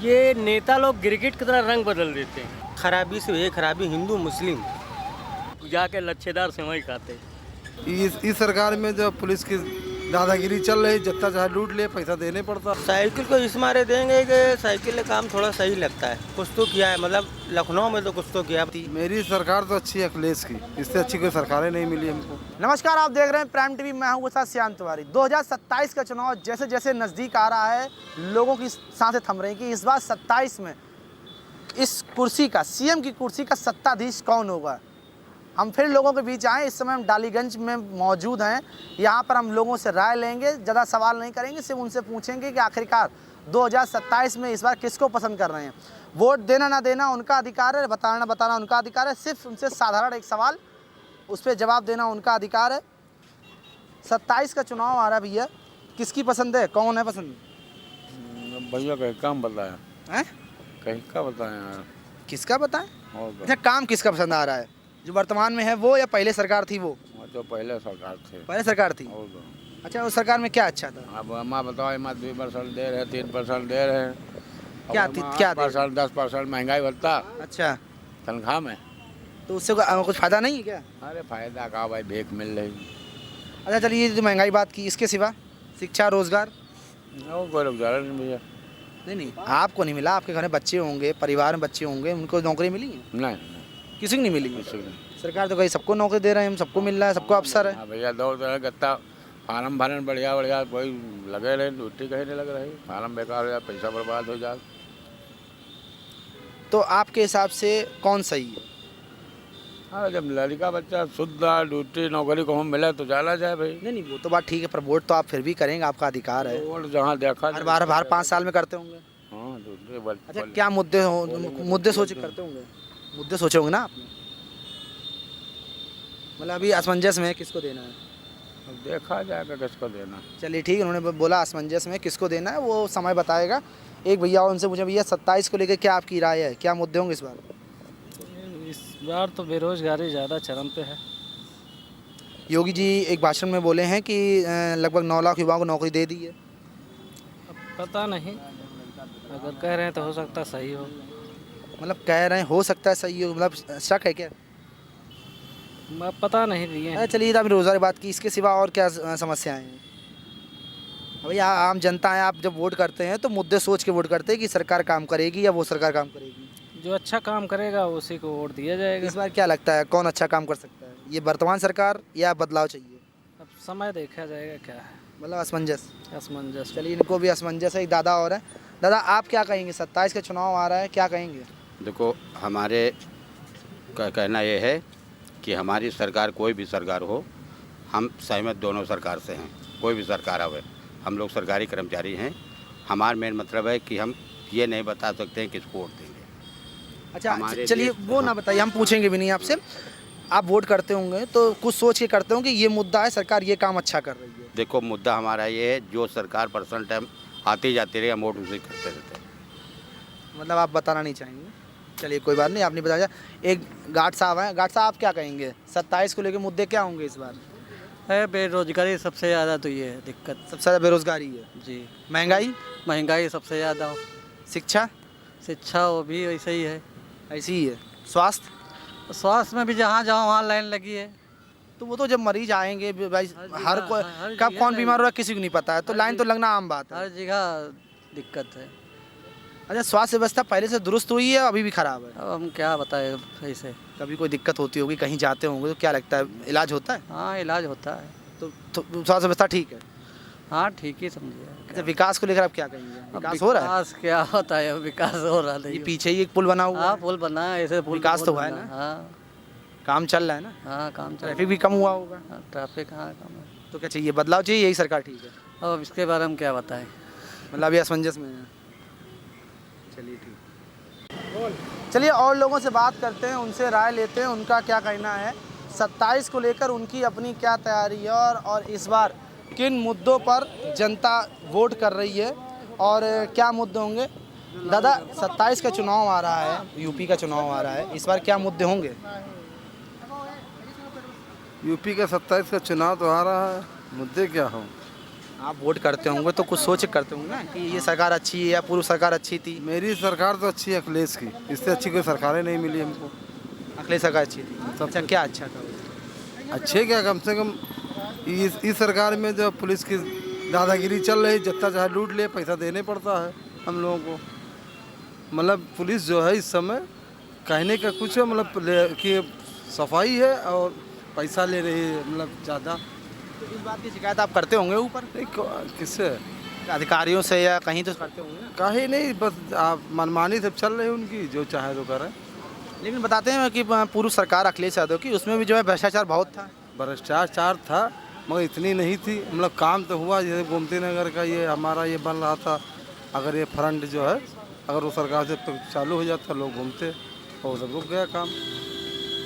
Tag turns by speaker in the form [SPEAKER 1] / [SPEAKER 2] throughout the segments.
[SPEAKER 1] ये नेता लोग गिरगिट की तरह रंग बदल देते हैं।
[SPEAKER 2] खराबी से हुई खराबी हिंदू मुस्लिम।
[SPEAKER 1] जाके लच्छेदार सेवई खाते।
[SPEAKER 3] इस सरकार में जो पुलिस की दादागिरी चल रही, जितना चाहे लूट ले, पैसा देने पड़ता।
[SPEAKER 2] साइकिल को इस मारे देंगे कि साइकिल का काम थोड़ा सही लगता है, कुछ तो किया है, मतलब लखनऊ में तो कुछ तो किया थी।
[SPEAKER 3] मेरी सरकार तो अच्छी है अखिलेश की, इससे अच्छी कोई सरकारें नहीं मिली हमको।
[SPEAKER 4] नमस्कार, आप देख रहे हैं प्राइम टीवी। मैं हूं साथ श्याम तिवारी। 2027 का चुनाव जैसे जैसे नज़दीक आ रहा है, लोगों की सांसें थम रही कि इस बार 27 में इस कुर्सी का, सीएम की कुर्सी का सत्ताधीश कौन होगा। हम फिर लोगों के बीच आए। इस समय हम डालीगंज में मौजूद हैं। यहाँ पर हम लोगों से राय लेंगे, ज़्यादा सवाल नहीं करेंगे, सिर्फ उनसे पूछेंगे कि आखिरकार 2027 में इस बार किसको पसंद कर रहे हैं। वोट देना ना देना उनका अधिकार है, बताना उनका अधिकार है। सिर्फ उनसे साधारण एक सवाल, उस पर जवाब देना उनका अधिकार है। 27 का चुनाव आ रहा है भैया, किसकी पसंद है, कौन है पसंद?
[SPEAKER 5] भैया कहीं काम बताया
[SPEAKER 4] हैं?
[SPEAKER 5] कहीं का बताया
[SPEAKER 4] किसका बताएं?
[SPEAKER 5] और
[SPEAKER 4] अच्छा, काम किसका पसंद आ रहा है, जो वर्तमान में है वो या पहले सरकार थी वो?
[SPEAKER 5] तो पहले सरकार थे
[SPEAKER 4] पहले सरकार थी।
[SPEAKER 5] और
[SPEAKER 4] अच्छा, उस सरकार में क्या अच्छा था?
[SPEAKER 5] अब हम बताओ, 2% दे रहे, 3% दे रहे।
[SPEAKER 4] क्या दे रहे?
[SPEAKER 5] 10% महंगाई भत्ता
[SPEAKER 4] अच्छा,
[SPEAKER 5] तनख्वाह में।
[SPEAKER 4] तो उससे कुछ फायदा नहीं है क्या?
[SPEAKER 5] अरे फायदा का भाई, भीख मिल रही।
[SPEAKER 4] अच्छा चलिए, ये जो महंगाई बात की, इसके सिवा शिक्षा रोजगार?
[SPEAKER 5] वो कोई रोजगार नहीं भैया।
[SPEAKER 4] नहीं, आपको नहीं मिला। आपके घर में बच्चे होंगे, परिवार में बच्चे होंगे, उनको नौकरी मिली है?
[SPEAKER 5] नहीं,
[SPEAKER 4] किसी को नहीं मिली।
[SPEAKER 5] किसी को नहीं।
[SPEAKER 4] सरकार तो कहीं सबको नौकरी दे रहे हैं, सबको मिल रहा है, सबको अवसर है।
[SPEAKER 5] हाँ भैया, दो तरह गत्ता फार्म भरन बढ़िया बढ़िया, कोई लगे रहे, ड्यूटी कहीं नहीं लग रही, फार्म बेकार हो जाए, पैसा बर्बाद हो जाए।
[SPEAKER 4] तो आपके हिसाब से कौन सही है?
[SPEAKER 5] हाँ, जब लड़का बच्चा शुद्ध ड्यूटी नौकरी को हम मिले तो चला जाए भाई।
[SPEAKER 4] नहीं, वो तो बात ठीक है, पर वोट तो आप फिर भी करेंगे, आपका अधिकार है।
[SPEAKER 5] वोट जहाँ देखा
[SPEAKER 4] हर बार 5 साल में करते होंगे।
[SPEAKER 5] हाँ,
[SPEAKER 4] अच्छा, क्या मुद्दे सोच करते होंगे? मुद्दे सोचे होंगे ना आपने? मतलब अभी असमंजस में है किसको देना है?
[SPEAKER 5] अब देखा जाएगा किसको देना।
[SPEAKER 4] चलिए ठीक है, उन्होंने बोला असमंजस में किसको देना है, वो समय बताएगा। एक भैया और उनसे पूछे, भैया 27 को लेकर क्या आपकी राय है, क्या मुद्दे होंगे इस बार?
[SPEAKER 1] इस बार तो बेरोजगारी ज़्यादा चरम पे है।
[SPEAKER 4] योगी जी एक भाषण में बोले हैं कि लगभग 9 लाख युवाओं को नौकरी दे दी है।
[SPEAKER 1] अब पता नहीं, अगर कह रहे हैं तो हो सकता सही हो।
[SPEAKER 4] मतलब कह रहे हैं हो सकता है सही हो, मतलब शक है क्या?
[SPEAKER 1] अब पता नहीं दिए हैं।
[SPEAKER 4] चलिए, आपने रोज़गार की बात की, इसके सिवा और क्या समस्याएं हैं? भैया आम जनता है, आप जब वोट करते हैं तो मुद्दे सोच के वोट करते हैं कि सरकार काम करेगी या वो सरकार काम करेगी।
[SPEAKER 1] जो अच्छा काम करेगा उसी को वोट दिया जाएगा।
[SPEAKER 4] इस बार क्या लगता है कौन अच्छा काम कर सकता है, ये वर्तमान सरकार या बदलाव चाहिए?
[SPEAKER 1] अब समय देखा जाएगा क्या है।
[SPEAKER 4] मतलब
[SPEAKER 1] असमंजस।
[SPEAKER 4] चलिए, इनको भी असमंजस है। एक दादा और है। दादा, आप क्या कहेंगे, 27 का चुनाव आ रहा है, क्या कहेंगे?
[SPEAKER 6] देखो, हमारे का कहना ये है कि हमारी सरकार कोई भी सरकार हो, हम सहमत दोनों सरकार से हैं। कोई भी सरकार आवे, हम लोग सरकारी कर्मचारी हैं। हमारा मेन मतलब है कि हम ये नहीं बता सकते हैं किसको वोट देंगे।
[SPEAKER 4] अच्छा चलिए, वो ना बताइए, हम पूछेंगे भी नहीं आपसे। आप वोट करते होंगे तो कुछ सोच के करते होंगे, ये मुद्दा है, सरकार ये काम अच्छा कर रही है।
[SPEAKER 6] देखो, मुद्दा हमारा ये है, जो सरकार पर्सन टाइम आती जाती रही, हम वोट उसे करते रहते हैं।
[SPEAKER 4] मतलब आप बताना नहीं चाहेंगे? चलिए कोई बात नहीं, आप नहीं बताया। एक गार्ड साहब हैं। गार्ड साहब, आप क्या कहेंगे, 27 को लेकर मुद्दे क्या होंगे इस बार?
[SPEAKER 1] है बेरोजगारी सबसे ज़्यादा, तो ये है दिक्कत।
[SPEAKER 4] सबसे ज़्यादा बेरोजगारी है
[SPEAKER 1] जी।
[SPEAKER 4] महंगाई
[SPEAKER 1] सबसे ज़्यादा।
[SPEAKER 4] शिक्षा
[SPEAKER 1] वो भी वैसे ही है।
[SPEAKER 4] ऐसी ही है। स्वास्थ्य
[SPEAKER 1] में भी जहाँ जाओ वहाँ लाइन लगी है।
[SPEAKER 4] तो वो तो जब मरीज आएंगे भाई, हर कोई कब कौन बीमार हो रहा है किसी को नहीं पता है, तो लाइन तो लगना आम बात है।
[SPEAKER 1] हर जगह दिक्कत है।
[SPEAKER 4] अच्छा, स्वास्थ्य व्यवस्था पहले से दुरुस्त हुई है, अभी भी खराब है?
[SPEAKER 1] अब हम क्या बताएं ऐसे।
[SPEAKER 4] कभी कोई दिक्कत होती होगी, कहीं जाते होंगे तो क्या लगता है, इलाज होता है?
[SPEAKER 1] हाँ, इलाज होता है।
[SPEAKER 4] तो स्वास्थ्य व्यवस्था ठीक है?
[SPEAKER 1] हाँ, ठीक ही समझिए।
[SPEAKER 4] अच्छा, विकास को लेकर आप क्या कहेंगे, विकास हो रहा है?
[SPEAKER 1] विकास क्या होता है, विकास हो रहा है।
[SPEAKER 4] ये पीछे ही एक पुल बना हुआ है।
[SPEAKER 1] पुल बना है, ऐसे
[SPEAKER 4] विकास तो हुआ है ना?
[SPEAKER 1] हाँ,
[SPEAKER 4] काम चल रहा है ना?
[SPEAKER 1] हाँ, काम चल।
[SPEAKER 4] ट्रैफिक भी कम हुआ होगा?
[SPEAKER 1] ट्रैफिक हाँ कम है।
[SPEAKER 4] तो क्या चाहिए, बदलाव चाहिए, यही सरकार ठीक है?
[SPEAKER 1] अब इसके बारे में क्या बताएं।
[SPEAKER 4] मतलब अभी असमंजस में है। चलिए ठीक। चलिए और लोगों से बात करते हैं, उनसे राय लेते हैं, उनका क्या कहना है 27 को लेकर, उनकी अपनी क्या तैयारी है, और इस बार किन मुद्दों पर जनता वोट कर रही है और क्या मुद्दे होंगे। दादा, 27 का चुनाव आ रहा है, यूपी का चुनाव आ रहा है, इस बार क्या मुद्दे होंगे?
[SPEAKER 3] यूपी का 27 का चुनाव तो आ रहा है, मुद्दे क्या हो?
[SPEAKER 4] आप वोट करते होंगे तो कुछ सोच के करते होंगे ना कि ये सरकार अच्छी है या पूर्व सरकार अच्छी थी।
[SPEAKER 3] मेरी सरकार तो अच्छी है अखिलेश की, इससे अच्छी कोई सरकारें नहीं मिली हमको।
[SPEAKER 4] अखिलेश सरकार अच्छी थी। अच्छा, क्या अच्छा था?
[SPEAKER 3] अच्छे क्या, कम से कम इस सरकार में जो पुलिस की दादागिरी चल रही, जितना चाहे लूट ले, पैसा देने पड़ता है हम लोगों को। मतलब पुलिस जो है इस समय कहने का कुछ है, मतलब कि सफाई है और पैसा ले रही है, मतलब ज़्यादा।
[SPEAKER 4] तो इस बात की शिकायत आप करते होंगे ऊपर
[SPEAKER 3] किससे?
[SPEAKER 4] अधिकारियों से या कहीं तो करते होंगे ना?
[SPEAKER 3] काहे नहीं, बस आप मनमानी सब चल रही है उनकी, जो चाहे तो करें।
[SPEAKER 4] लेकिन बताते हैं कि पूर्व सरकार अखिलेश यादव की, उसमें भी जो है भ्रष्टाचार बहुत था।
[SPEAKER 3] भ्रष्टाचार था मगर इतनी नहीं थी। मतलब काम तो हुआ, जैसे गोमती नगर का ये हमारा ये बन रहा था, अगर ये फ्रंट जो है अगर वो सरकार से चालू हो जाता, लोग घूमते और सब रुक गया काम।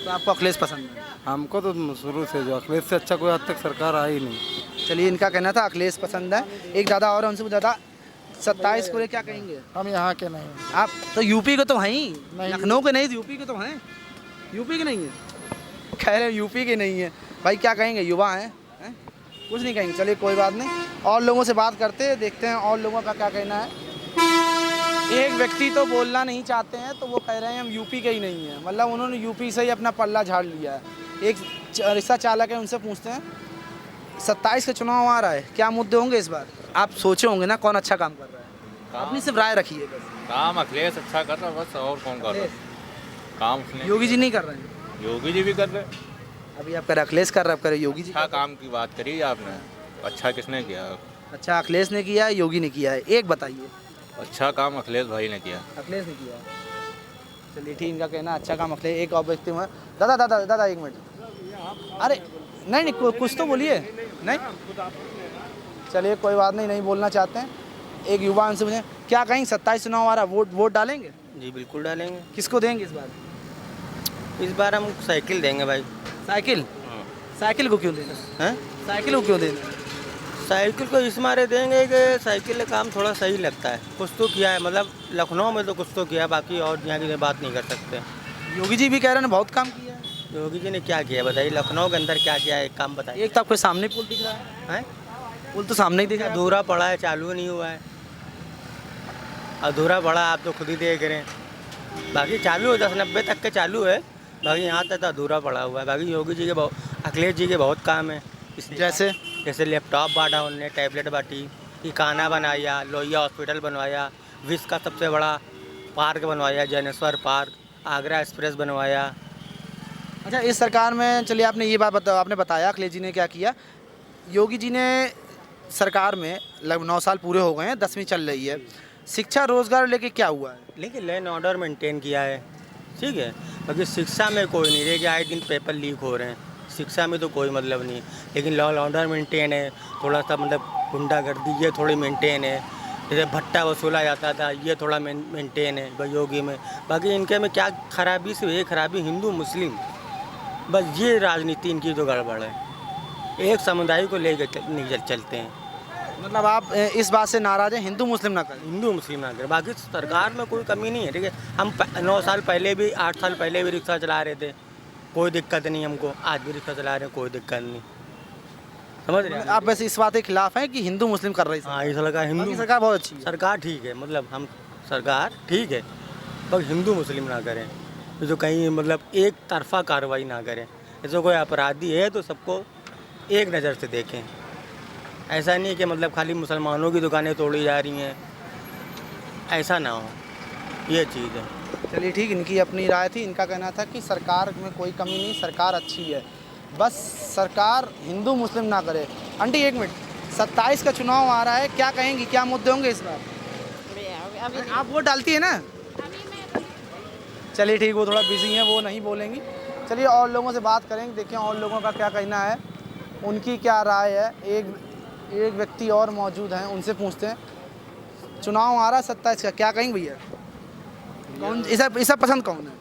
[SPEAKER 4] तो आपको अखिलेश पसंद है?
[SPEAKER 3] हमको तो शुरू से जो अखिलेश से अच्छा कोई आज तक सरकार आई नहीं।
[SPEAKER 4] चलिए, इनका कहना था अखिलेश पसंद है। एक दादा और उनसे दादा 27 को क्या कहेंगे?
[SPEAKER 3] हम यहाँ के नहीं।
[SPEAKER 4] आप तो यूपी के तो हैं ही, लखनऊ के नहीं, यूपी के तो हैं। यूपी के नहीं है, कह रहे हैं यूपी के नहीं है भाई, क्या कहेंगे? युवा हैं, कुछ नहीं कहेंगे। चलिए कोई बात नहीं, और लोगों से बात करते हैं, देखते हैं और लोगों का क्या कहना है। एक व्यक्ति तो बोलना नहीं चाहते हैं, तो वो कह रहे हैं हम यूपी के ही नहीं हैं, मतलब उन्होंने यूपी से ही अपना पल्ला झाड़ लिया है। एक रिक्शा चालक है, उनसे पूछते हैं 27 का चुनाव आ रहा है, क्या मुद्दे होंगे इस बार? आप सोचे होंगे ना कौन अच्छा काम कर रहा है, अपनी सिर्फ राय रखिए बस।
[SPEAKER 5] काम अखिलेश अच्छा कर रहा है बस, और कौन कर रहा है काम? उसने
[SPEAKER 4] योगी जी नहीं कर रहे हैं।
[SPEAKER 5] योगी जी भी कर रहे।
[SPEAKER 4] अभी आप कह रहे अखिलेश कर रहे, आप कह रहे योगी जी।
[SPEAKER 5] अच्छा काम की बात करी आपने, अच्छा किसने किया?
[SPEAKER 4] अच्छा, अखिलेश ने किया है, योगी ने किया है, एक बताइए।
[SPEAKER 5] अच्छा काम अखिलेश भाई ने किया।
[SPEAKER 4] अखिलेश ने किया है। चलिए ठीक, इनका कहना अच्छा काम अखिलेश। एक और व्यक्ति हुआ, दादा दादा दादा एक मिनट, अरे नहीं नहीं कुछ तो बोलिए। नहीं, चलिए कोई बात नहीं, नहीं बोलना चाहते हैं। एक युवा उनसे पूछे क्या कहेंगे, 27 चुनाव आ रहा, वोट डालेंगे?
[SPEAKER 2] जी बिल्कुल डालेंगे।
[SPEAKER 4] किसको देंगे इस बार?
[SPEAKER 2] इस बार हम साइकिल देंगे भाई।
[SPEAKER 4] साइकिल? साइकिल को क्यों देना
[SPEAKER 2] हैं?
[SPEAKER 4] साइकिल को क्यों देना?
[SPEAKER 2] साइकिल को इस मारे देंगे कि साइकिल का काम थोड़ा सही लगता है, कुछ तो किया है, मतलब लखनऊ में तो कुछ तो किया, बाकी और यहाँ की बात नहीं कर सकते।
[SPEAKER 4] योगी जी भी कह रहे हैं बहुत काम किया है।
[SPEAKER 2] योगी जी ने क्या किया बताइए, लखनऊ के अंदर क्या किया है, एक काम बताइए।
[SPEAKER 4] एक तो आपके सामने पुल दिख रहा है,
[SPEAKER 2] हैं?
[SPEAKER 4] पुल तो सामने ही दिख रहा है।
[SPEAKER 2] अधूरा पड़ा है, चालू नहीं हुआ है, अधूरा पड़ा, आप तो खुद ही देख रहे हैं। बाकी चालू है, 10-90 तक के चालू है, बाकी यहाँ तक तो अधूरा पड़ा हुआ है। बाकी योगी जी के अखिलेश जी के बहुत काम है, जैसे लैपटॉप बांटा उनने, टैबलेट बांटी, ये खाना बनाया, लोहिया हॉस्पिटल बनवाया, विश्व का सबसे बड़ा पार्क बनवाया, जैनेश्वर पार्क, आगरा एक्सप्रेस बनवाया।
[SPEAKER 4] अच्छा, इस सरकार में चलिए आपने ये बात आपने बताया अखिलेश जी ने क्या किया। योगी जी ने सरकार में लगभग 9 साल पूरे हो गए हैं, 10वीं चल रही है। शिक्षा रोजगार लेके क्या हुआ है?
[SPEAKER 2] लेकिन लैंड ऑर्डर मेंटेन किया है, ठीक है। बाकी शिक्षा में कोई नहीं रह गया, आए दिन पेपर लीक हो रहे हैं, शिक्षा में तो कोई मतलब नहीं। लेकिन लॉ ऑर्डर मेंटेन है, थोड़ा सा मतलब गुंडागर्दी ये थोड़ी मेंटेन है, जैसे भट्टा वसूला जाता था ये थोड़ा मेंटेन है योगी में। बाकी इनके में क्या खराबी से ये खराबी हिंदू मुस्लिम, बस ये राजनीति इनकी जो गड़बड़ है, एक समुदाय को लेकर चलते हैं।
[SPEAKER 4] मतलब आप इस बात से नाराज़ हैं हिंदू मुस्लिम ना करें?
[SPEAKER 2] हिंदू मुस्लिम ना करें, बाकी सरकार में कोई कमी नहीं है, ठीक है। हम 9 साल पहले भी 8 साल पहले भी रिक्शा चला रहे थे, कोई दिक्कत नहीं हमको, आज भी रिक्शा चला रहे हैं, कोई दिक्कत नहीं, समझ रहे हैं।
[SPEAKER 4] आप वैसे इस बात के खिलाफ हैं कि हिंदू मुस्लिम कर रही है?
[SPEAKER 2] हाँ, इस सरकार हिंदू
[SPEAKER 4] सरकार बहुत अच्छी है,
[SPEAKER 2] सरकार ठीक है, मतलब हम सरकार ठीक है, पर हिंदू मुस्लिम ना करें, जो कहीं मतलब एक तरफा कार्रवाई ना करें। जैसे कोई अपराधी है तो सबको एक नज़र से देखें, ऐसा नहीं कि मतलब खाली मुसलमानों की दुकानें तोड़ी जा रही हैं, ऐसा ना हो, ये चीज़ है।
[SPEAKER 4] चलिए ठीक, इनकी अपनी राय थी। इनका कहना था कि सरकार में कोई कमी नहीं, सरकार अच्छी है, बस सरकार हिंदू मुस्लिम ना करे। आंटी एक मिनट, 27 का चुनाव आ रहा है, क्या कहेंगी, क्या मुद्दे होंगे इस बार? आप वोट डालती है ना? चलिए ठीक, वो थोड़ा बिजी हैं, वो नहीं बोलेंगी। चलिए और लोगों से बात करेंगे, देखें और लोगों का क्या कहना है, उनकी क्या राय है। एक व्यक्ति और मौजूद हैं, उनसे पूछते हैं। चुनाव आ रहा है 27 का, क्या कहेंगे भैया, कौन इसे पसंद कौन है?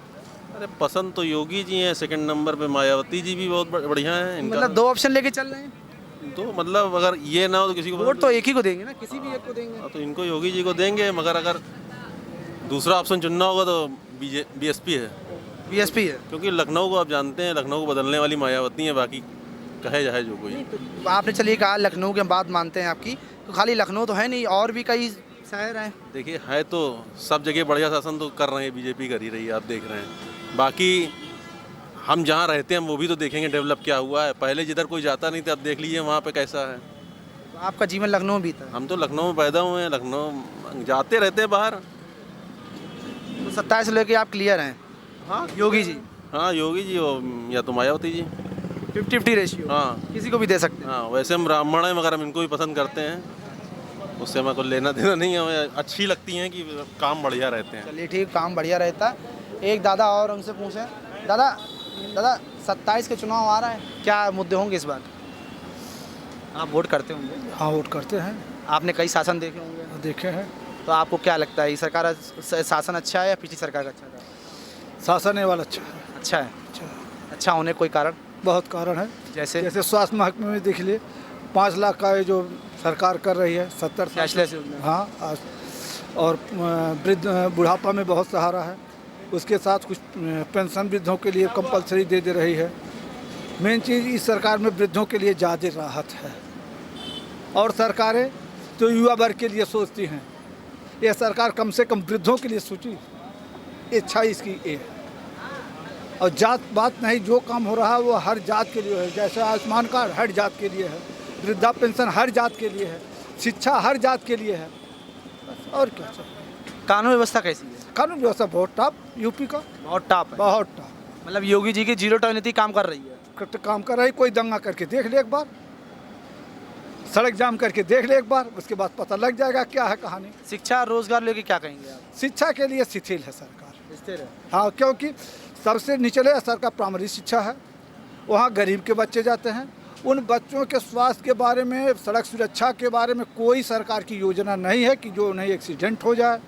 [SPEAKER 7] अरे पसंद तो योगी जी हैं, सेकंड नंबर पे मायावती जी भी बहुत बढ़िया हैं। इनका
[SPEAKER 4] मतलब 2 ऑप्शन लेके चल रहे हैं,
[SPEAKER 7] तो मतलब अगर ये ना हो तो किसी को
[SPEAKER 4] वोट तो एक ही को देंगे ना, किसी भी एक को देंगे।
[SPEAKER 7] तो इनको योगी जी को देंगे, मगर अगर दूसरा ऑप्शन चुनना होगा तो बीएसपी है,
[SPEAKER 4] बीएसपी है,
[SPEAKER 7] क्योंकि लखनऊ को आप जानते हैं, लखनऊ को बदलने वाली मायावती है, बाकी कहे जाए जो कोई।
[SPEAKER 4] तो आपने चलिए कहा लखनऊ के बात मानते हैं आपकी, तो खाली लखनऊ तो है नहीं, और भी कई शहर हैं।
[SPEAKER 7] देखिए है तो सब जगह बढ़िया शासन तो कर रहे हैं, बीजेपी कर ही रही है, आप देख रहे हैं। बाकी हम जहाँ रहते हैं वो भी तो देखेंगे डेवलप क्या हुआ है। पहले जिधर कोई जाता नहीं था, अब देख लीजिए वहाँ पे कैसा है।
[SPEAKER 4] तो आपका जीवन लखनऊ में बीता है।
[SPEAKER 7] हम तो लखनऊ में पैदा हुए हैं, लखनऊ जाते रहते हैं बाहर।
[SPEAKER 4] तो 27 से लेके आप क्लियर हैं।
[SPEAKER 7] हाँ
[SPEAKER 4] योगी जी
[SPEAKER 7] हाँ, योगी जी या तो मायावती जी।
[SPEAKER 4] 50-50 रेशियो,
[SPEAKER 7] हाँ
[SPEAKER 4] किसी को भी दे सकते हैं।
[SPEAKER 7] हाँ, वैसे हम ब्राह्मण हैं मगर हम इनको भी पसंद करते हैं, उससे हमें कोई लेना देना नहीं है। हमें अच्छी लगती हैं कि काम बढ़िया रहते हैं।
[SPEAKER 4] चलिए ठीक, काम बढ़िया रहता है। एक दादा और उनसे पूछें, दादा 27 के चुनाव आ रहा है, क्या मुद्दे होंगे इस बार? आप वोट करते होंगे।
[SPEAKER 3] हाँ वोट करते हैं,
[SPEAKER 4] आपने कई शासन देखे होंगे,
[SPEAKER 3] देखे हैं।
[SPEAKER 4] तो आपको क्या लगता है ये सरकार शासन अच्छा है या पिछली सरकार का अच्छा था?
[SPEAKER 3] शासन ये वाला अच्छा है।
[SPEAKER 4] अच्छा है। अच्छा होने कोई कारण?
[SPEAKER 3] बहुत कारण है,
[SPEAKER 4] जैसे
[SPEAKER 3] जैसे स्वास्थ्य महकमे में देख लिए 5 लाख का ये जो सरकार कर रही है 70 साल।
[SPEAKER 4] कैशलेस।
[SPEAKER 3] हाँ, और वृद्ध बुढ़ापा में बहुत सहारा है। उसके साथ कुछ पेंशन वृद्धों के लिए कंपलसरी दे रही है। मेन चीज़ इस सरकार में वृद्धों के लिए ज़्यादा राहत है, और सरकारें तो युवा वर्ग के लिए सोचती हैं, ये सरकार कम से कम वृद्धों के लिए सोची, इच्छा इसकी ये है। और जात बात नहीं, जो काम हो रहा है वो हर जात के लिए है। जैसे आयुष्मान कार्ड हर जात के लिए है, वृद्धा पेंशन हर जात के लिए है, शिक्षा हर जात के लिए है, बस और क्या चाहिए।
[SPEAKER 4] कानून व्यवस्था कैसी है?
[SPEAKER 3] कानून व्यवस्था बहुत टॉप, यूपी का
[SPEAKER 4] बहुत टॉप है।
[SPEAKER 3] बहुत टॉप।
[SPEAKER 4] मतलब योगी जी की 0 टॉलरेंस नीति काम कर रही है।
[SPEAKER 3] काम कर रही, कोई दंगा करके देख ले एक बार, सड़क जाम करके देख ले एक बार, उसके बाद पता लग जाएगा क्या है कहानी।
[SPEAKER 4] शिक्षा रोजगार लेके क्या कहेंगे आप?
[SPEAKER 3] शिक्षा के लिए शिथिल है सरकार।
[SPEAKER 4] स्थिर है।
[SPEAKER 3] हाँ, क्योंकि सबसे निचले स्तर का प्राइमरी शिक्षा है, वहाँ गरीब के बच्चे जाते हैं। उन बच्चों के स्वास्थ्य के बारे में, सड़क सुरक्षा के बारे में कोई सरकार की योजना नहीं है कि जो उन्हें एक्सीडेंट हो जाए।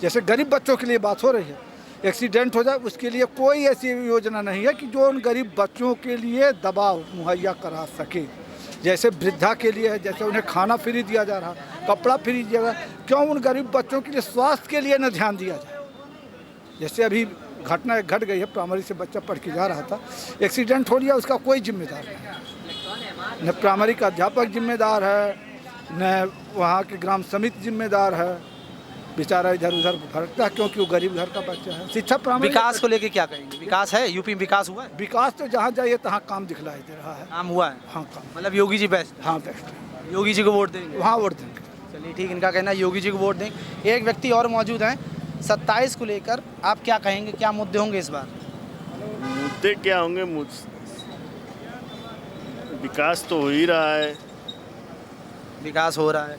[SPEAKER 3] जैसे गरीब बच्चों के लिए बात हो रही है, एक्सीडेंट हो जाए उसके लिए कोई ऐसी योजना नहीं है कि जो उन गरीब बच्चों के लिए दवा मुहैया करा सके। जैसे वृद्धा के लिए है, जैसे उन्हें खाना फ्री दिया जा रहा, कपड़ा फ्री दिया जा रहा, क्यों उन गरीब बच्चों के लिए स्वास्थ्य के लिए न ध्यान दिया जाए। जैसे अभी घटना घट गई है, प्राइमरी से बच्चा पढ़ के जा रहा था, एक्सीडेंट हो गया, उसका कोई जिम्मेदार नहीं। न प्राइमरी का अध्यापक जिम्मेदार है, न वहाँ के ग्राम समिति जिम्मेदार है, बेचारा इधर उधर भटकता है क्योंकि वो गरीब घर का बच्चा है। शिक्षा प्राइमरी।
[SPEAKER 4] विकास को लेके क्या कहेंगे? विकास है यूपी में? विकास हुआ है?
[SPEAKER 3] विकास तो जहाँ जाइए तहाँ काम दिखलाई दे रहा है।
[SPEAKER 4] काम हुआ है?
[SPEAKER 3] हाँ, काम।
[SPEAKER 4] मतलब योगी जी बेस्ट?
[SPEAKER 3] हाँ, बेस्ट।
[SPEAKER 4] योगी जी को वोट देंगे?
[SPEAKER 3] वहाँ वोट देंगे।
[SPEAKER 4] चलिए ठीक, इनका कहना है योगी जी को वोट देंगे। एक व्यक्ति और मौजूद हैं, 27 को लेकर आप क्या कहेंगे, क्या मुद्दे होंगे इस बार?
[SPEAKER 8] मुद्दे क्या होंगे? विकास तो हो ही रहा है।
[SPEAKER 4] विकास हो रहा है।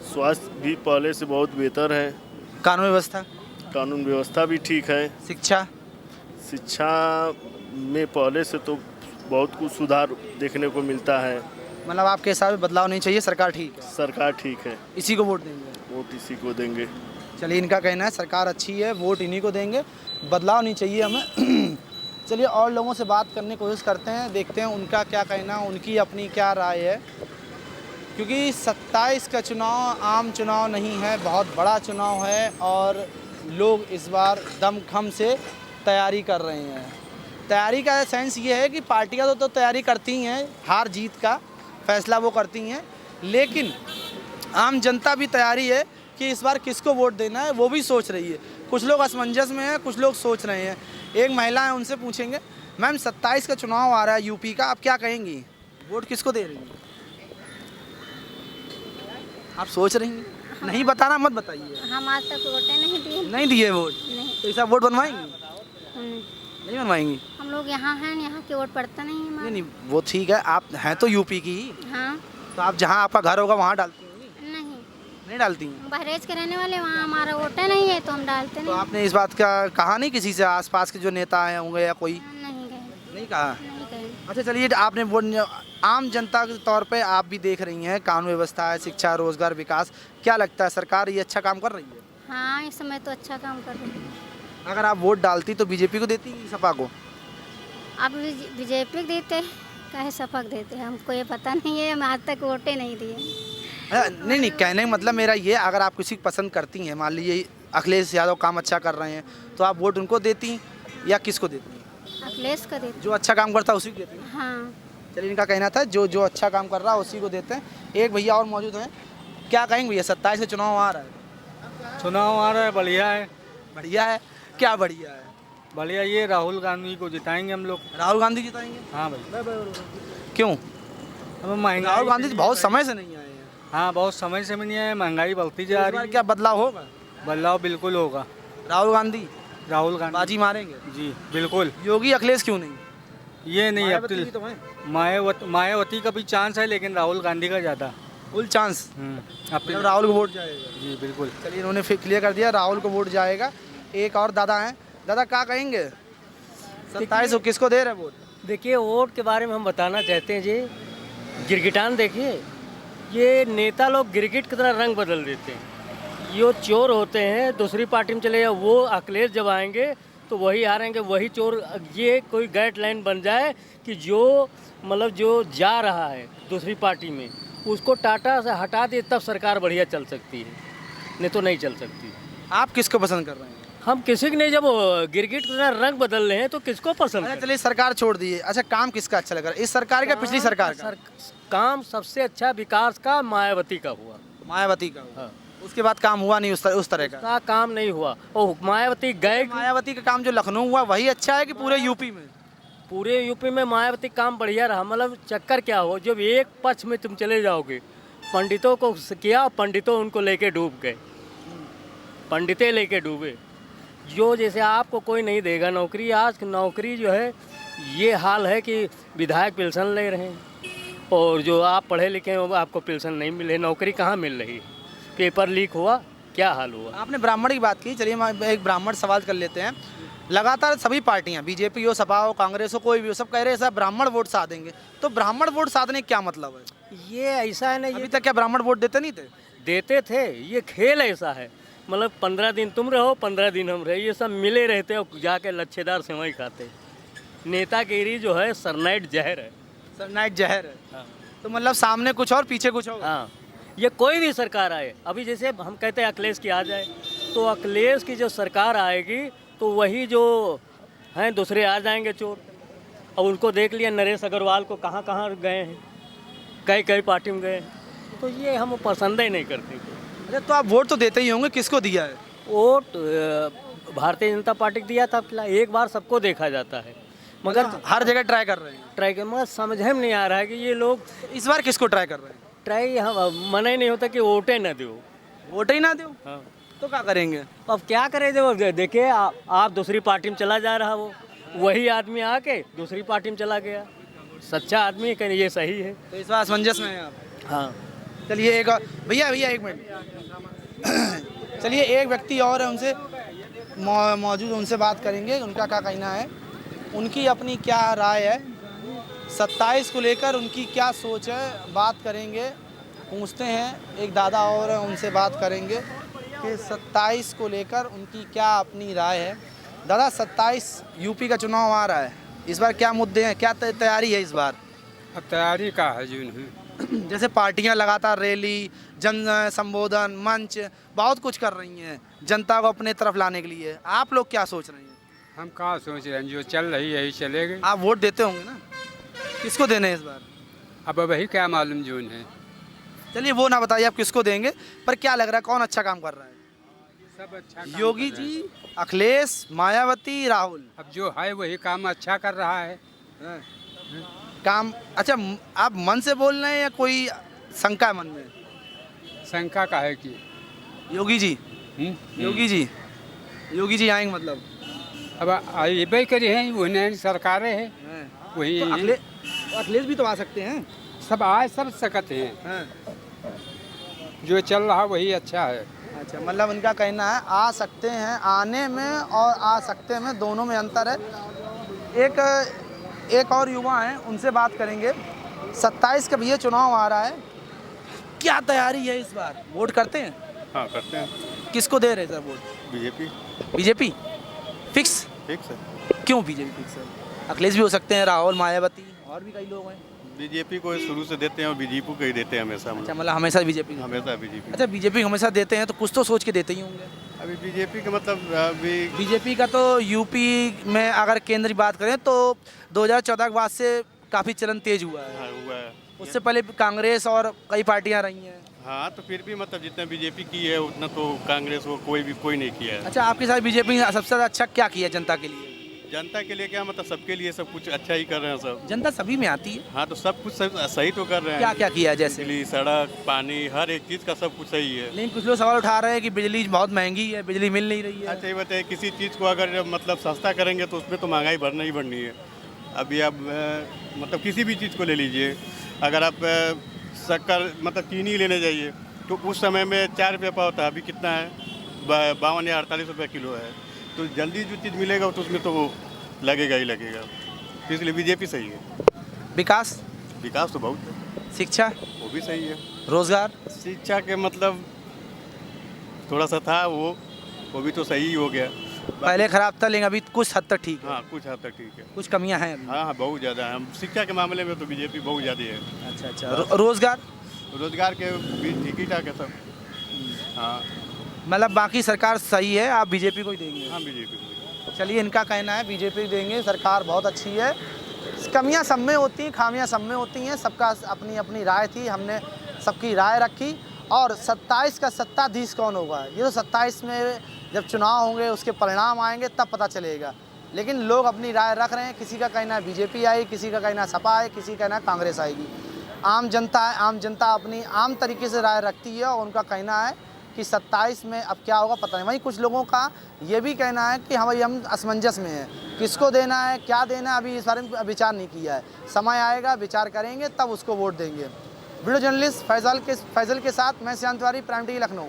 [SPEAKER 4] स्वास्थ्य
[SPEAKER 8] भी पहले से बहुत बेहतर है।
[SPEAKER 4] कानून व्यवस्था
[SPEAKER 8] भी ठीक है। शिक्षा में पहले से तो बहुत कुछ सुधार देखने को मिलता है।
[SPEAKER 4] मतलब आपके हिसाब से बदलाव नहीं चाहिए, सरकार ठीक है?
[SPEAKER 8] सरकार ठीक है।
[SPEAKER 4] इसी को वोट देंगे?
[SPEAKER 8] वोट इसी को देंगे।
[SPEAKER 4] चलिए, इनका कहना है सरकार अच्छी है, वोट इन्हीं को देंगे, बदलाव नहीं चाहिए हमें। चलिए और लोगों से बात करने की कोशिश करते हैं, देखते हैं उनका क्या कहना, उनकी अपनी क्या राय है। क्योंकि 27 का चुनाव आम चुनाव नहीं है, बहुत बड़ा चुनाव है और लोग इस बार दमखम से तैयारी कर रहे हैं। तैयारी का सेंस ये है कि पार्टियां तो तैयारी करती हैं, हार जीत का फैसला वो करती हैं, लेकिन आम जनता भी तैयारी है कि इस बार किसको वोट देना है, वो भी सोच रही है। कुछ लोग असमंजस में हैं, कुछ लोग सोच रहे हैं। एक महिला है, उनसे पूछेंगे, मैम 27 का चुनाव आ रहा है यूपी का, आप क्या कहेंगी, वोट किसको दे रही हैं? आप सोच रही हैं? नहीं बताना मत बताइए।
[SPEAKER 9] हम आज तक वोटें नहीं
[SPEAKER 4] दिए वोट?
[SPEAKER 9] नहीं।
[SPEAKER 4] तो ऐसा वोट बनवाएंगी? नहीं बनवाएंगी?
[SPEAKER 9] हम लोग यहाँ हैं, यहाँ के वोट पड़ता नहीं है।
[SPEAKER 4] नहीं, वो ठीक है, आप हैं तो यूपी की ही।
[SPEAKER 9] हाँ।
[SPEAKER 4] तो आप जहाँ आपका घर होगा वहाँ डालती होंगी? नहीं डालती हैं?
[SPEAKER 9] बहरेज के रहने वाले, वहाँ हमारा वोटें नहीं है तो हम डालते नहीं।
[SPEAKER 4] तो आपने इस बात का कहा नहीं किसी से, आसपास के जो नेता आए होंगे या कोई? नहीं कहा? अच्छा चलिए, आपने वो आम जनता के तौर पे आप भी देख रही हैं, कानून व्यवस्था है, शिक्षा, रोजगार, विकास, क्या लगता है सरकार ये अच्छा काम कर रही है?
[SPEAKER 9] हाँ, इस समय तो अच्छा काम कर रही है।
[SPEAKER 4] अगर आप वोट डालती तो बीजेपी को देती, सपा को?
[SPEAKER 9] आप बीजेपी को देते, कहे सपा को देते, हमको ये पता नहीं है, हम आज तक वोटें नहीं दिए।
[SPEAKER 4] नहीं, कहने का मतलब मेरा ये, अगर आप किसी को पसंद करती हैं, मान लीजिए अखिलेश यादव काम अच्छा कर रहे हैं, तो आप वोट उनको देती या किसको देती?
[SPEAKER 9] अखिलेश को देते।
[SPEAKER 4] जो अच्छा काम करता है उसी को देती?
[SPEAKER 9] हाँ।
[SPEAKER 4] चलिए, इनका कहना था जो जो अच्छा काम कर रहा है उसी को देते हैं। एक भैया और मौजूद हैं, क्या कहेंगे भैया? 27 का चुनाव आ रहा है,
[SPEAKER 1] चुनाव आ रहा है, बढ़िया है।
[SPEAKER 4] बढ़िया है? क्या बढ़िया है?
[SPEAKER 1] बढ़िया, ये राहुल गांधी को जिताएंगे हम लोग।
[SPEAKER 4] राहुल गांधी जिताएंगे?
[SPEAKER 1] हाँ भाई।
[SPEAKER 4] क्यों?
[SPEAKER 1] अब महंगाई,
[SPEAKER 4] राहुल गांधी तो बहुत समय से नहीं आए हैं।
[SPEAKER 1] हाँ, बहुत समय से भी नहीं है, महंगाई बढ़ती जा
[SPEAKER 4] इस
[SPEAKER 1] रही
[SPEAKER 4] बार
[SPEAKER 1] है।
[SPEAKER 4] क्या बदलाव होगा?
[SPEAKER 1] बदलाव बिल्कुल होगा।
[SPEAKER 4] राहुल गांधी
[SPEAKER 1] बाजी
[SPEAKER 4] मारेंगे?
[SPEAKER 1] जी बिल्कुल।
[SPEAKER 4] योगी अखिलेश क्यों नहीं?
[SPEAKER 1] ये नहीं, अब
[SPEAKER 4] मायावती भी तो हैं।
[SPEAKER 1] मायावती का भी चांस है, लेकिन राहुल गांधी का ज़्यादा।
[SPEAKER 4] Full chance?
[SPEAKER 1] अब
[SPEAKER 4] मतलब राहुल को वोट जाएगा?
[SPEAKER 1] जी बिल्कुल।
[SPEAKER 4] चलिए, इन्होंने फिर क्लियर कर दिया, राहुल को वोट जाएगा। एक और दादा हैं, दादा क्या कहेंगे? 27 किसको दे रहे वोट?
[SPEAKER 10] देखिए, वोट के बारे में हम बताना चाहते हैं जी, गिरगिटान देखिए, ये नेता लोग गिरगिट की तरह रंग बदल देते हैं। ये चोर होते हैं, दूसरी पार्टी में चले जाए, वो अखिलेश जब आएंगे तो वही हारेंगे, वही चोर। ये कोई गाइडलाइन बन जाए कि जो मतलब जो जा रहा है दूसरी पार्टी में उसको टाटा से हटा दे, तब सरकार बढ़िया चल सकती है, नहीं तो नहीं चल सकती।
[SPEAKER 4] आप किसको पसंद कर रहे हैं?
[SPEAKER 10] हम किसी की नहीं, जब गिरगिट की तरह रंग बदल रहे हैं तो किसको पसंद
[SPEAKER 4] अच्छा
[SPEAKER 10] करें?
[SPEAKER 4] चलिए, सरकार छोड़ दीजिए। अच्छा, काम किसका अच्छा लग रहा है, इस सरकार का पिछली सरकार का?
[SPEAKER 10] काम सबसे अच्छा विकास का मायावती का हुआ।
[SPEAKER 4] मायावती का हुआ।
[SPEAKER 10] हाँ।
[SPEAKER 4] उसके बाद काम हुआ नहीं उस तरह का?
[SPEAKER 10] काम नहीं हुआ। ओह, मायावती गए।
[SPEAKER 4] मायावती का काम जो लखनऊ हुआ वही अच्छा है कि पूरे यूपी में?
[SPEAKER 10] पूरे यूपी में मायावती काम बढ़िया रहा। मतलब चक्कर क्या हो, जब एक पक्ष में तुम चले जाओगे, पंडितों को किया, पंडितों उनको लेके डूब गए, पंडितें लेके डूबे। जो जैसे आपको कोई नहीं देगा नौकरी, आज नौकरी जो है ये हाल है कि विधायक पेंशन ले रहे हैं, और जो आप पढ़े लिखे हैं वो आपको पेंशन नहीं मिले, नौकरी कहाँ मिल रही? पेपर लीक हुआ, क्या हाल हुआ?
[SPEAKER 4] आपने ब्राह्मण की बात की, चलिए हम एक ब्राह्मण सवाल कर लेते हैं। लगातार सभी पार्टियां, बीजेपी हो, सपा हो, कांग्रेस हो, कोई भी हो, सब कह रहे हैं सब ब्राह्मण वोट साधेंगे। तो ब्राह्मण वोट साधने का क्या मतलब है?
[SPEAKER 10] ये ऐसा है ना,
[SPEAKER 4] अभी तक क्या ब्राह्मण वोट देते नहीं थे?
[SPEAKER 10] देते थे। ये खेल ऐसा है, मतलब 15 दिन तुम रहो, 15 दिन हम रहे, ये सब मिले रहते और जाके लच्छेदार सेवई खाते। नेतागिरी जो है सरनाइट जहर है।
[SPEAKER 4] सरनाइट जहर है?
[SPEAKER 10] हाँ।
[SPEAKER 4] तो मतलब सामने कुछ और पीछे कुछ और?
[SPEAKER 10] हाँ, ये कोई भी सरकार आए, अभी जैसे हम कहते हैं अखिलेश की आ जाए, तो अखिलेश की जो सरकार आएगी तो वही जो हैं दूसरे आ जाएंगे चोर। और उनको देख लिया, नरेश अग्रवाल को कहाँ कहाँ गए हैं, कई कई पार्टी में गए हैं, तो ये हम पसंद ही नहीं करते।
[SPEAKER 4] अच्छा, तो आप वोट तो देते ही होंगे, किसको दिया है
[SPEAKER 10] वोट? भारतीय जनता पार्टी को दिया था। एक बार सबको देखा जाता है, मगर
[SPEAKER 4] हर जगह ट्राई कर रहे हैं?
[SPEAKER 10] ट्राई कर, मगर समझ में नहीं आ रहा है कि ये लोग
[SPEAKER 4] इस बार किसको ट्राई कर रहे हैं?
[SPEAKER 10] ट्राई, हम मन ही नहीं होता कि वोटे न दो।
[SPEAKER 4] वोट ही ना दो?
[SPEAKER 10] हाँ,
[SPEAKER 4] तो क्या करेंगे?
[SPEAKER 10] अब क्या करें? जब देखिए आप दूसरी पार्टी में चला जा रहा, वो वही आदमी आके दूसरी पार्टी में चला गया, सच्चा आदमी कहीं ये सही है।
[SPEAKER 4] तो इस बार असमंजस में हैं आप?
[SPEAKER 10] हाँ।
[SPEAKER 4] चलिए, एक और भैया एक मिनट चलिए, एक व्यक्ति और है, उनसे मौजूद, उनसे बात करेंगे, उनका क्या कहना है, उनकी अपनी क्या राय है, 27 को लेकर उनकी क्या सोच है, बात करेंगे, पूछते हैं। एक दादा और हैं, उनसे बात करेंगे कि 27 को लेकर उनकी क्या अपनी राय है। दादा, 27 यूपी का चुनाव आ रहा है, इस बार क्या मुद्दे हैं, क्या तैयारी है इस बार?
[SPEAKER 11] अब तैयारी का है जून
[SPEAKER 4] जैसे पार्टियां लगातार रैली, जन संबोधन, मंच, बहुत कुछ कर रही हैं जनता को अपने तरफ लाने के लिए, आप लोग क्या सोच रहे हैं?
[SPEAKER 11] हम कहाँ सोच रहे हैं, जो चल रही है यही चलेगी।
[SPEAKER 4] आप वोट देते होंगे ना, किसको देने हैं इस बार?
[SPEAKER 11] अब वही क्या मालूम जून है।
[SPEAKER 4] चलिए, वो ना बताइए आप किसको देंगे, पर क्या लग रहा है कौन अच्छा काम कर रहा है?
[SPEAKER 11] सब अच्छा काम
[SPEAKER 4] योगी
[SPEAKER 11] कर रहे
[SPEAKER 4] जी, अखिलेश, मायावती, राहुल?
[SPEAKER 11] अब जो है वही काम अच्छा कर रहा है।
[SPEAKER 4] काम अच्छा, आप मन से बोल रहे हैं या कोई शंका है मन में?
[SPEAKER 11] शंका का है कि
[SPEAKER 4] योगी जी योगी जी आएंगे मतलब?
[SPEAKER 11] अब ये करी है, उन्हें सरकारें हैं वही।
[SPEAKER 4] तो अखिलेश भी तो आ सकते हैं?
[SPEAKER 11] सब आए, सब सकते हैं। जो चल रहा वही अच्छा है।
[SPEAKER 4] अच्छा, मतलब उनका कहना है आ सकते हैं, आने में और आ सकते में दोनों में अंतर है। एक और युवा हैं, उनसे बात करेंगे। 27 का भैया चुनाव आ रहा है, क्या तैयारी है इस बार, वोट करते हैं?
[SPEAKER 12] हाँ, करते हैं।
[SPEAKER 4] किसको दे रहे हैं सर वोट? बीजेपी फिक्स
[SPEAKER 12] है।
[SPEAKER 4] क्यों बीजेपी फिक्स है? अखिलेश भी हो सकते हैं, राहुल, मायावती, और भी कई लोग हैं।
[SPEAKER 12] बीजेपी को शुरू से देते हैं और बीजेपी को ही देते हैं हमेशा।
[SPEAKER 4] अच्छा, मतलब हमेशा बीजेपी?
[SPEAKER 12] हमेशा बीजेपी।
[SPEAKER 4] अच्छा, बीजेपी हमेशा देते हैं तो कुछ तो सोच के देते ही होंगे।
[SPEAKER 12] अभी बीजेपी का मतलब अभी
[SPEAKER 4] बीजेपी का तो यूपी में अगर केंद्र की बात करें तो 2014 के बाद से काफ़ी चलन तेज हुआ है।
[SPEAKER 12] हाँ हुआ है।
[SPEAKER 4] उससे पहले भी कांग्रेस और कई पार्टियां रही हैं।
[SPEAKER 12] हाँ तो फिर भी मतलब जितना बीजेपी की है उतना तो कांग्रेस को कोई नहीं किया है।
[SPEAKER 4] अच्छा, आपके साथ बीजेपी ने सबसे ज़्यादा अच्छा क्या किया जनता के लिए?
[SPEAKER 12] जनता के लिए क्या मतलब सबके लिए सब कुछ अच्छा ही कर रहे हैं सब।
[SPEAKER 4] जनता सभी में आती है।
[SPEAKER 12] हाँ तो सब कुछ सही तो कर रहे हैं।
[SPEAKER 4] क्या क्या किया है जैसे?
[SPEAKER 12] बिजली, सड़क, पानी, हर एक चीज़ का सब कुछ सही है।
[SPEAKER 4] लेकिन कुछ लोग सवाल उठा रहे हैं कि बिजली बहुत महंगी है, बिजली मिल नहीं रही है।
[SPEAKER 12] अच्छा ये बताइए, किसी चीज़ को अगर मतलब सस्ता करेंगे तो उसमें तो महंगाई बढ़ना ही बढ़नी है। अभी आप मतलब किसी भी चीज़ को ले लीजिए, अगर आप शक्कर मतलब चीनी लेने जाइए तो उस समय में 4 रुपये पाव था, अभी कितना है 52 या 48 रुपये किलो है। तो जल्दी जो चीज़ मिलेगा तो उसमें तो वो लगेगा ही लगेगा। तो इसलिए बीजेपी सही है।
[SPEAKER 4] विकास
[SPEAKER 12] तो बहुत है।
[SPEAKER 4] शिक्षा
[SPEAKER 12] वो भी सही है।
[SPEAKER 4] रोजगार?
[SPEAKER 12] शिक्षा के मतलब थोड़ा सा था वो भी तो सही हो गया।
[SPEAKER 4] पहले खराब था लेकिन अभी कुछ हद तक ठीक है।
[SPEAKER 12] हाँ कुछ हद तक ठीक है।
[SPEAKER 4] कुछ कमियां हैं अभी।
[SPEAKER 12] हाँ बहुत ज़्यादा है। शिक्षा के मामले में तो बीजेपी बहुत ज़्यादा है।
[SPEAKER 4] अच्छा, रोजगार
[SPEAKER 12] के भी ठीक ही ठाक है सब। हाँ
[SPEAKER 4] मतलब बाकी सरकार सही है, आप बीजेपी को ही देंगे?
[SPEAKER 12] हाँ बीजेपी को।
[SPEAKER 4] चलिए, इनका कहना है बीजेपी देंगे, सरकार बहुत अच्छी है। कमियां सब में होती हैं, खामियां सब में होती हैं, सबका अपनी अपनी राय थी, हमने सबकी राय रखी। और 27 का सत्ताधीश कौन होगा ये तो 27 में जब चुनाव होंगे उसके परिणाम आएंगे तब पता चलेगा। लेकिन लोग अपनी राय रख रहे हैं। किसी का कहना है बीजेपी आएगी, किसी का कहना है सपा आए, किसी का कहना है कांग्रेस आएगी। आम जनता है, आम जनता अपनी आम तरीके से राय रखती है और उनका कहना है कि 27 में अब क्या होगा पता नहीं। वहीं कुछ लोगों का ये भी कहना है कि हम असमंजस में हैं, किसको देना है क्या देना है अभी इस बारे में विचार नहीं किया है। समय आएगा, विचार करेंगे तब उसको वोट देंगे। वीडियो जर्नलिस्ट फैजल के साथ मैं श्याम तिवारी, प्राइम टीवी लखनऊ।